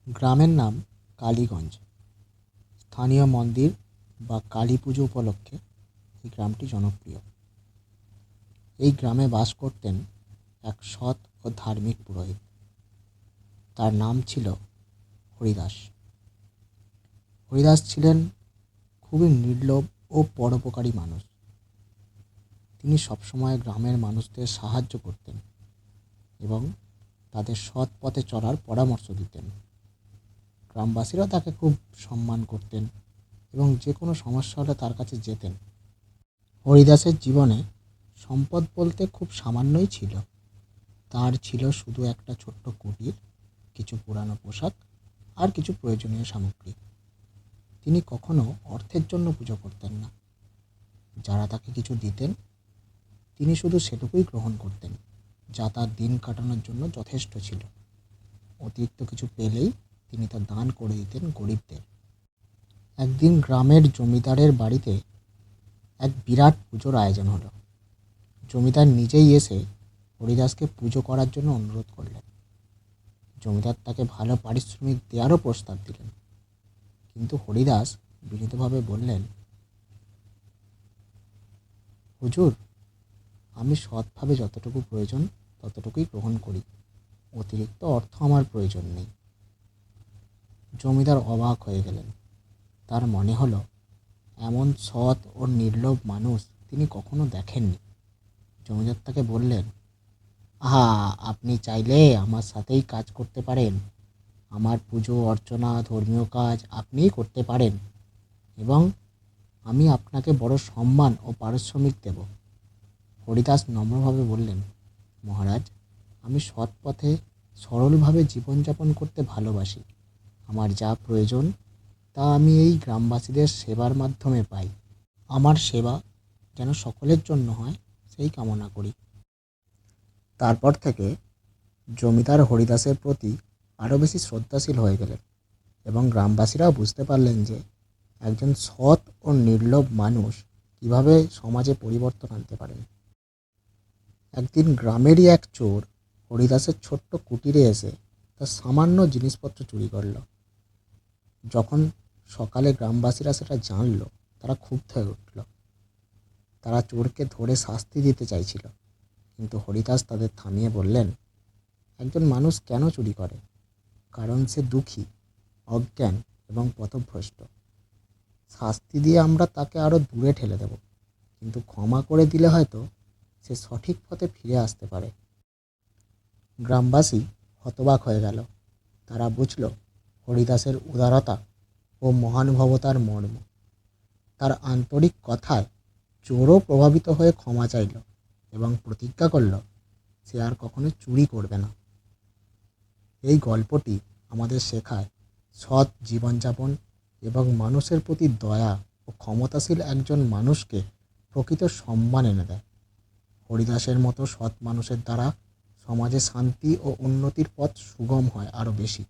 গ্রামের নাম কালীগঞ্জ। স্থানীয় মন্দির বা কালী পুজো উপলক্ষে এই গ্রামটি জনপ্রিয়। এই গ্রামে বাস করতেন এক সৎ ও ধার্মিক পুরোহিত। তার নাম ছিল হরিদাস। হরিদাস ছিলেন খুবই নির্লোভ ও পরোপকারী মানুষ। তিনি সবসময় গ্রামের মানুষদের সাহায্য করতেন এবং তাদের সৎ পথে চলার পরামর্শ দিতেন। গ্রামবাসীরা তাকে খুব সম্মান করতেন এবং যে কোনো সমস্যা হলে তার কাছে যেতেন। হরিদাসের জীবনে সম্পদ বলতে খুব সামান্যই ছিল। তার ছিল শুধু একটা ছোট্ট কুটির, কিছু পুরানো পোশাক আর কিছু প্রয়োজনীয় সামগ্রী। তিনি কখনো অর্থের জন্য পুজো করতেন না। যারা তাকে কিছু দিতেন তিনি শুধু সেটুকুই গ্রহণ করতেন, যা তার দিন কাটানোর জন্য যথেষ্ট ছিল। অতিরিক্ত কিছু পেলেই তিনি তা দান করে দিতেন গরিবদের। একদিন গ্রামের জমিদারের বাড়িতে এক বিরাট পুজোর আয়োজন হলো। জমিদার নিজেই এসে হরিদাসকে পুজো করার জন্য অনুরোধ করলেন। জমিদার তাকে ভালো পারিশ্রমিক দেওয়ারও প্রস্তাব দিলেন, কিন্তু হরিদাস বিনীতভাবে বললেন, হুজুর, আমি সৎভাবে যতটুকু প্রয়োজন ততটুকুই গ্রহণ করি। অতিরিক্ত অর্থ আমার প্রয়োজন নেই। জমিদার অবাক হয়ে গেলেন। তার মনে হলো এমন সৎ ও নির্লোভ মানুষ তিনি কখনো দেখেননি। জমিদার তাকে বললেন, আহা, আপনি চাইলে আমার সাথেই কাজ করতে পারেন। আমার পুজো অর্চনা ধর্মীয় কাজ আপনিই করতে পারেন এবং আমি আপনাকে বড় সম্মান ও পারিশ্রমিক দেব। হরিদাস নম্রভাবে বললেন, মহারাজ, আমি সৎ পথে সরলভাবে জীবনযাপন করতে ভালোবাসি। আমার যা প্রয়োজন তা আমি এই গ্রামবাসীদের সেবার মাধ্যমে পাই। আমার সেবা যেন সকলের জন্য হয় সেই কামনা করি। তারপর থেকে জমিদার হরিদাসের প্রতি আরও বেশি শ্রদ্ধাশীল হয়ে গেলেন এবং গ্রামবাসীরাও বুঝতে পারলেন যে একজন সৎ ও নির্লোভ মানুষ কীভাবে সমাজে পরিবর্তন আনতে পারেন। একদিন গ্রামেরই এক চোর হরিদাসের ছোট্ট কুটিরে এসে তার সামান্য জিনিসপত্র চুরি করল। যখন সকালে গ্রামবাসীরা সেটা জানল, তারা ক্ষুব্ধ হয়ে উঠল। তারা চোরকে ধরে শাস্তি দিতে চাইছিল, কিন্তু হরিদাস তাদের থামিয়ে বললেন, একজন মানুষ কেন চুরি করে? কারণ সে দুঃখী, অজ্ঞান এবং পথভ্রষ্ট। শাস্তি দিয়ে আমরা তাকে আরও দূরে ঠেলে দেব, কিন্তু ক্ষমা করে দিলে হয়তো সে সঠিক পথে ফিরে আসতে পারে। গ্রামবাসী হতবাক হয়ে গেল। তারা বুঝল হরিদাসের উদারতা ও মহানুভবতার মর্ম। তার আন্তরিক কথায় চোরও প্রভাবিত হয়ে ক্ষমা চাইল এবং প্রতিজ্ঞা করল সে আর কখনো চুরি করবে না। এই গল্পটি আমাদের শেখায় সৎ জীবনযাপন এবং মানুষের প্রতি দয়া ও ক্ষমতাশীল একজন মানুষকে প্রকৃত সম্মান এনে দেয়। হরিদাসের মতো সৎ মানুষের দ্বারা সমাজে শান্তি ও উন্নতির পথ সুগম হয় আরও বেশি।